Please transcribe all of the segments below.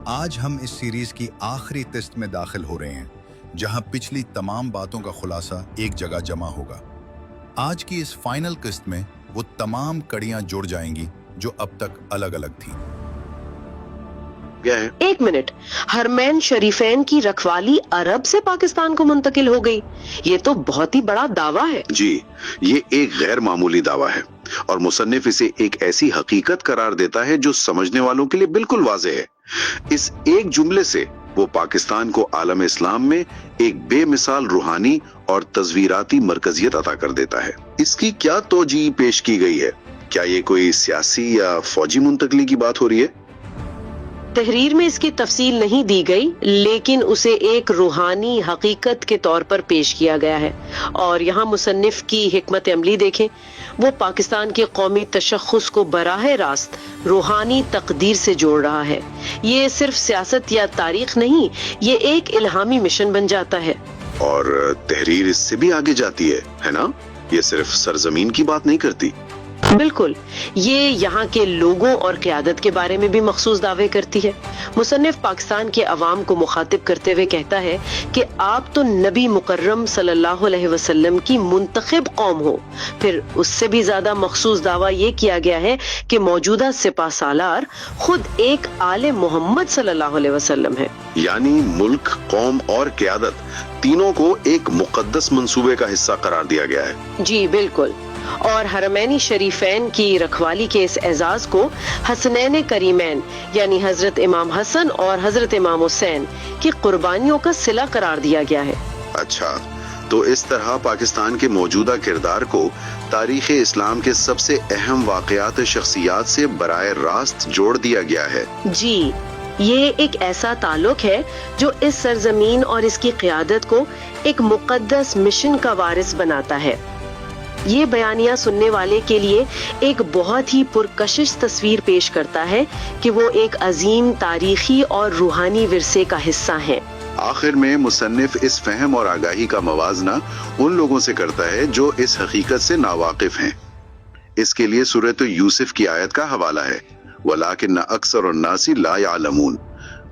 آج ہم اس سیریز کی آخری قسط میں داخل ہو رہے ہیں جہاں پچھلی تمام باتوں کا خلاصہ ایک جگہ جمع ہوگا۔ آج کی اس فائنل قسط میں وہ تمام کڑیاں جڑ جائیں گی جو اب تک الگ الگ تھیں۔ ایک منٹ، حرمین شریفین کی رکھوالی عرب سے پاکستان کو منتقل ہو گئی، یہ تو بہت ہی بڑا دعویٰ ہے۔ جی، یہ ایک غیر معمولی دعویٰ ہے اور مصنف اسے ایک ایسی حقیقت قرار دیتا ہے جو سمجھنے والوں کے لیے بالکل واضح ہے۔ اس ایک جملے سے وہ پاکستان کو عالم اسلام میں ایک بے مثال روحانی اور تصویراتی مرکزیت عطا کر دیتا ہے۔ اس کی کیا توجیہ پیش کی گئی ہے؟ کیا یہ کوئی سیاسی یا فوجی منتقلی کی بات ہو رہی ہے؟ تحریر میں اس کی تفصیل نہیں دی گئی، لیکن اسے ایک روحانی حقیقت کے طور پر پیش کیا گیا ہے۔ اور یہاں مصنف کی حکمت عملی دیکھیں، وہ پاکستان کے قومی تشخص کو براہ راست روحانی تقدیر سے جوڑ رہا ہے۔ یہ صرف سیاست یا تاریخ نہیں، یہ ایک الہامی مشن بن جاتا ہے۔ اور تحریر اس سے بھی آگے جاتی ہے نا؟ یہ صرف سرزمین کی بات نہیں کرتی۔ بالکل، یہ یہاں کے لوگوں اور قیادت کے بارے میں بھی مخصوص دعوے کرتی ہے۔ مصنف پاکستان کے عوام کو مخاطب کرتے ہوئے کہتا ہے کہ آپ تو نبی مکرم صلی اللہ علیہ وسلم کی منتخب قوم ہو۔ پھر اس سے بھی زیادہ مخصوص دعویٰ یہ کیا گیا ہے کہ موجودہ سپہ سالار خود ایک آل محمد صلی اللہ علیہ وسلم ہے۔ یعنی ملک، قوم اور قیادت تینوں کو ایک مقدس منصوبے کا حصہ قرار دیا گیا ہے۔ جی بالکل، اور حرمین شریفین کی رکھوالی کے اس اعزاز کو حسنین کریمین یعنی حضرت امام حسن اور حضرت امام حسین کی قربانیوں کا صلہ قرار دیا گیا ہے۔ اچھا، تو اس طرح پاکستان کے موجودہ کردار کو تاریخ اسلام کے سب سے اہم واقعات شخصیات سے براہ راست جوڑ دیا گیا ہے۔ جی، یہ ایک ایسا تعلق ہے جو اس سرزمین اور اس کی قیادت کو ایک مقدس مشن کا وارث بناتا ہے۔ یہ بیانیہ سننے والے کے لیے ایک بہت ہی پرکشش تصویر پیش کرتا ہے کہ وہ ایک عظیم تاریخی اور روحانی ورثے کا حصہ ہیں۔ آخر میں مصنف اس فہم اور آگاہی کا موازنہ ان لوگوں سے کرتا ہے جو اس حقیقت سے ناواقف ہیں۔ اس کے لیے سورۃ یوسف کی آیت کا حوالہ ہے، وَلَٰكِنَّ أَكْثَرَ النَّاسِ لَا يَعْلَمُونَ،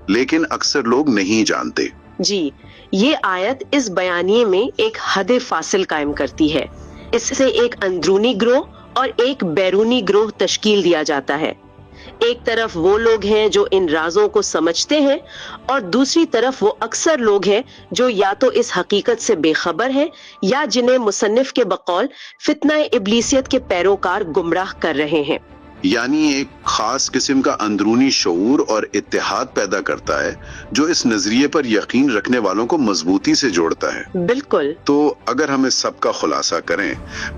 لیکن اکثر لوگ نہیں جانتے۔ جی، یہ آیت اس بیانیے میں ایک حد فاصل قائم کرتی ہے۔ اس سے ایک اندرونی گروہ اور ایک بیرونی گروہ تشکیل دیا جاتا ہے۔ ایک طرف وہ لوگ ہیں جو ان رازوں کو سمجھتے ہیں اور دوسری طرف وہ اکثر لوگ ہیں جو یا تو اس حقیقت سے بے خبر ہیں یا جنہیں مصنف کے بقول فتنہ ابلیسیت کے پیروکار گمراہ کر رہے ہیں۔ یعنی ایک خاص قسم کا اندرونی شعور اور اتحاد پیدا کرتا ہے جو اس نظریے پر یقین رکھنے والوں کو مضبوطی سے جوڑتا ہے۔ بالکل۔ تو اگر ہم اس سب کا خلاصہ کریں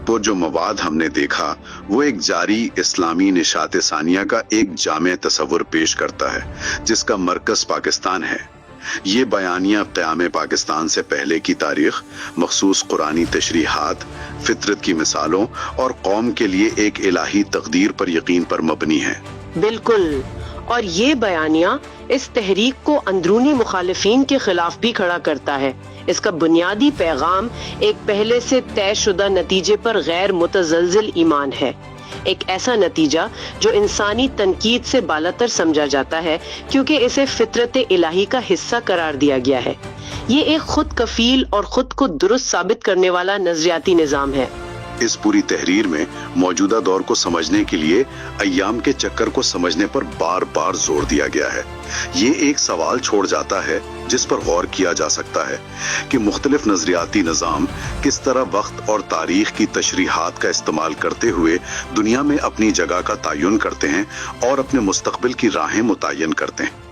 تو جو مواد ہم نے دیکھا وہ ایک جاری اسلامی نشاط ثانیہ کا ایک جامع تصور پیش کرتا ہے جس کا مرکز پاکستان ہے۔ یہ بیانیہ قیام پاکستان سے پہلے کی تاریخ، مخصوص قرآنی تشریحات، فطرت کی مثالوں اور قوم کے لیے ایک الہی تقدیر پر یقین پر مبنی ہے۔ بالکل، اور یہ بیانیہ اس تحریک کو اندرونی مخالفین کے خلاف بھی کھڑا کرتا ہے۔ اس کا بنیادی پیغام ایک پہلے سے طے شدہ نتیجے پر غیر متزلزل ایمان ہے، ایک ایسا نتیجہ جو انسانی تنقید سے بالاتر سمجھا جاتا ہے کیونکہ اسے فطرت الہی کا حصہ قرار دیا گیا ہے۔ یہ ایک خود کفیل اور خود کو درست ثابت کرنے والا نظریاتی نظام ہے۔ اس پوری تحریر میں موجودہ دور کو سمجھنے کے لیے ایام کے چکر کو سمجھنے پر بار بار زور دیا گیا ہے۔ یہ ایک سوال چھوڑ جاتا ہے جس پر غور کیا جا سکتا ہے کہ مختلف نظریاتی نظام کس طرح وقت اور تاریخ کی تشریحات کا استعمال کرتے ہوئے دنیا میں اپنی جگہ کا تعین کرتے ہیں اور اپنے مستقبل کی راہیں متعین کرتے ہیں۔